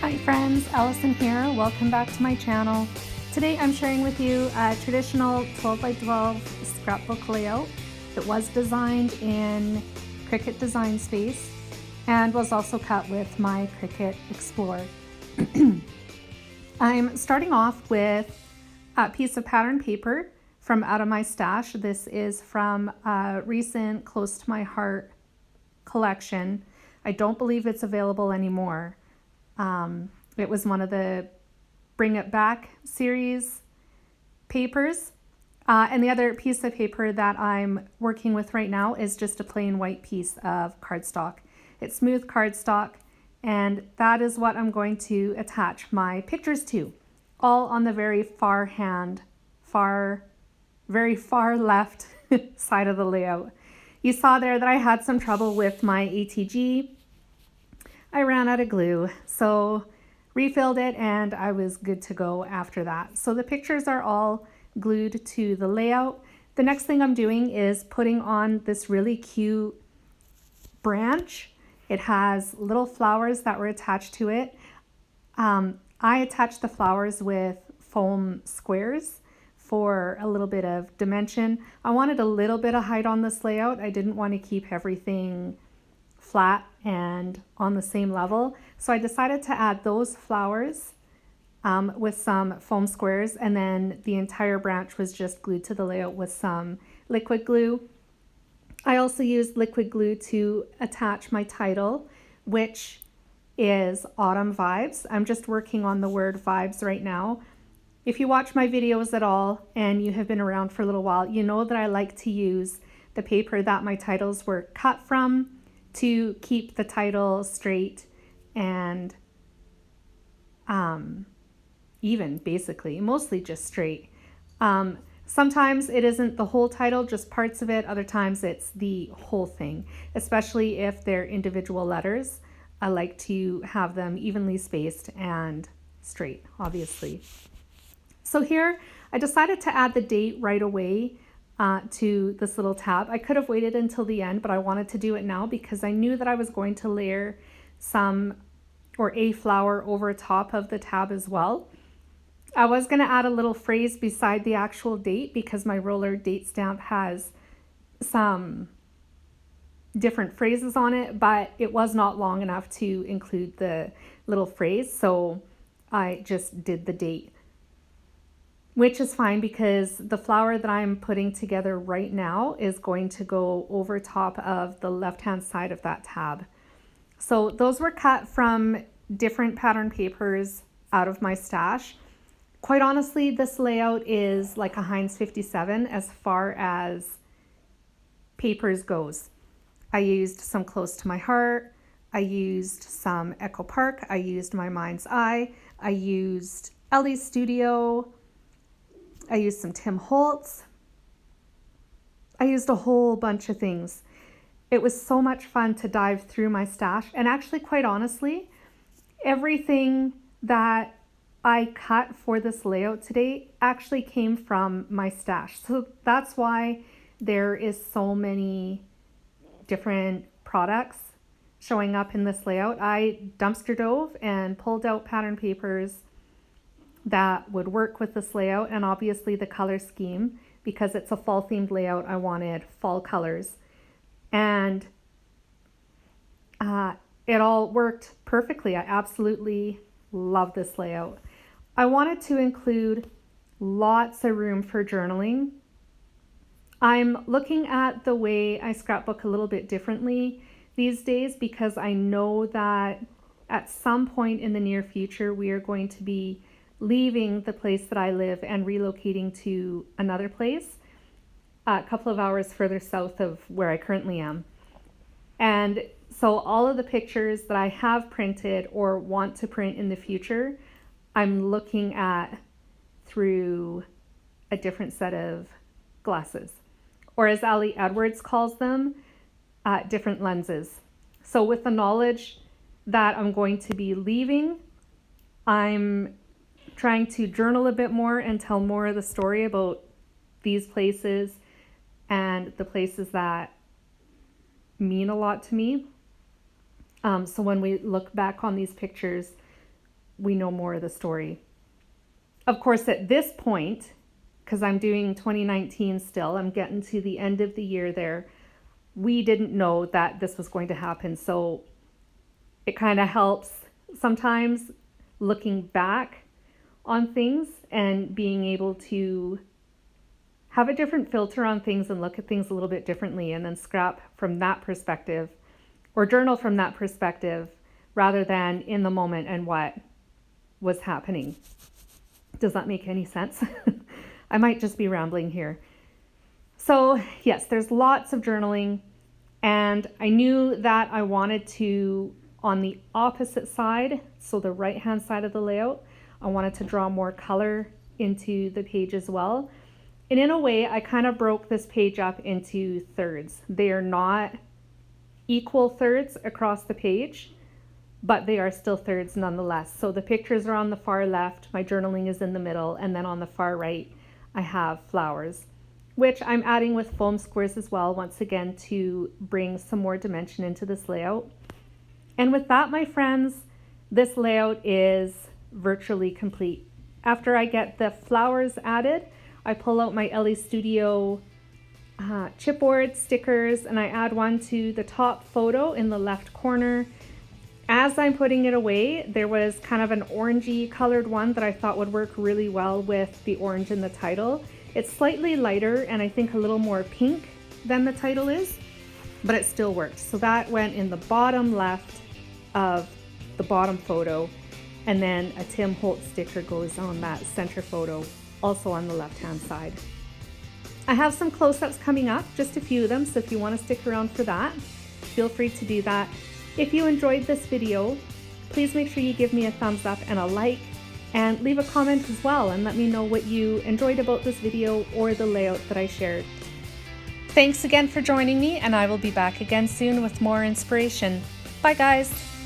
Hi friends, Allison here. Welcome back to my channel. Today I'm sharing with you a traditional 12 by 12 scrapbook layout. It was designed in Cricut Design Space and was also cut with my Cricut Explore. I'm starting off with a piece of pattern paper from out of my stash. This is from a recent Close to My Heart collection. I don't believe it's available anymore. It was one of the Bring It Back series papers. And the other piece of paper that I'm working with right now is just a plain white piece of cardstock. It's smooth cardstock, and that is what I'm going to attach my pictures to, all on the very very far left side of the layout. You saw there that I had some trouble with my ATG. I ran out of glue, so refilled it and I was good to go after that. So the pictures are all glued to the layout. The next thing I'm doing is putting on this really cute branch. It has little flowers that were attached to it. I attached the flowers with foam squares for a little bit of dimension. I wanted a little bit of height on this layout. I didn't want to keep everything flat and on the same level. So I decided to add those flowers with some foam squares, and then the entire branch was just glued to the layout with some liquid glue. I also used liquid glue to attach my title, which is Autumn Vibes. I'm just working on the word vibes right now. If you watch my videos at all and you have been around for a little while, you know that I like to use the paper that my titles were cut from to keep the title straight and even, basically, mostly just straight. Sometimes it isn't the whole title, just parts of it. Other times it's the whole thing, especially if they're individual letters. I like to have them evenly spaced and straight, obviously. So here I decided to add the date right away to this little tab. I could have waited until the end, but I wanted to do it now because I knew that I was going to layer a flower over top of the tab as well. I was going to add a little phrase beside the actual date because my roller date stamp has some different phrases on it, but it was not long enough to include the little phrase, so I just did the date. Which is fine because the flower that I'm putting together right now is going to go over top of the left-hand side of that tab. So those were cut from different pattern papers out of my stash. Quite honestly, this layout is like a Heinz 57 as far as papers goes. I used some Close to My Heart. I used some Echo Park. I used my Mind's Eye. I used Ellie's Studio. I used some Tim Holtz. I used a whole bunch of things. It was so much fun to dive through my stash. And actually, quite honestly, everything that I cut for this layout today actually came from my stash. So that's why there is so many different products showing up in this layout. I dumpster dove and pulled out pattern papers that would work with this layout, and obviously the color scheme, because it's a fall themed layout, I wanted fall colors, and it all worked perfectly. I absolutely love this layout. I wanted to include lots of room for journaling. I'm looking at the way I scrapbook a little bit differently these days because I know that at some point in the near future we are going to be leaving the place that I live and relocating to another place a couple of hours further south of where I currently am. And so all of the pictures that I have printed or want to print in the future, I'm looking at through a different set of glasses, or as Ali Edwards calls them, different lenses. So with the knowledge that I'm going to be leaving, I'm trying to journal a bit more and tell more of the story about these places and the places that mean a lot to me. So when we look back on these pictures, we know more of the story. Of course, at this point, because I'm doing 2019 still, I'm getting to the end of the year there, we didn't know that this was going to happen. So it kind of helps sometimes looking back on things and being able to have a different filter on things and look at things a little bit differently, and then scrap from that perspective or journal from that perspective rather than in the moment and what was happening. Does that make any sense? I might just be rambling here. So yes, there's lots of journaling, and I knew that I wanted to, on the opposite side, so the right hand side of the layout, I wanted to draw more color into the page as well. And in a way, I kind of broke this page up into thirds. They are not equal thirds across the page, but they are still thirds nonetheless. So the pictures are on the far left, my journaling is in the middle, and then on the far right, I have flowers, which I'm adding with foam squares as well, once again, to bring some more dimension into this layout. And with that, my friends, this layout is virtually complete. After I get the flowers added, I pull out my LA Studio chipboard stickers, and I add one to the top photo in the left corner. As I'm putting it away, there was kind of an orangey colored one that I thought would work really well with the orange in the title. It's slightly lighter and I think a little more pink than the title is, but it still works. So that went in the bottom left of the bottom photo, and then a Tim Holtz sticker goes on that center photo, also on the left-hand side. I have some close-ups coming up, just a few of them, so if you want to stick around for that, feel free to do that. If you enjoyed this video, please make sure you give me a thumbs up and a like, and leave a comment as well and let me know what you enjoyed about this video or the layout that I shared. Thanks again for joining me, and I will be back again soon with more inspiration. Bye guys!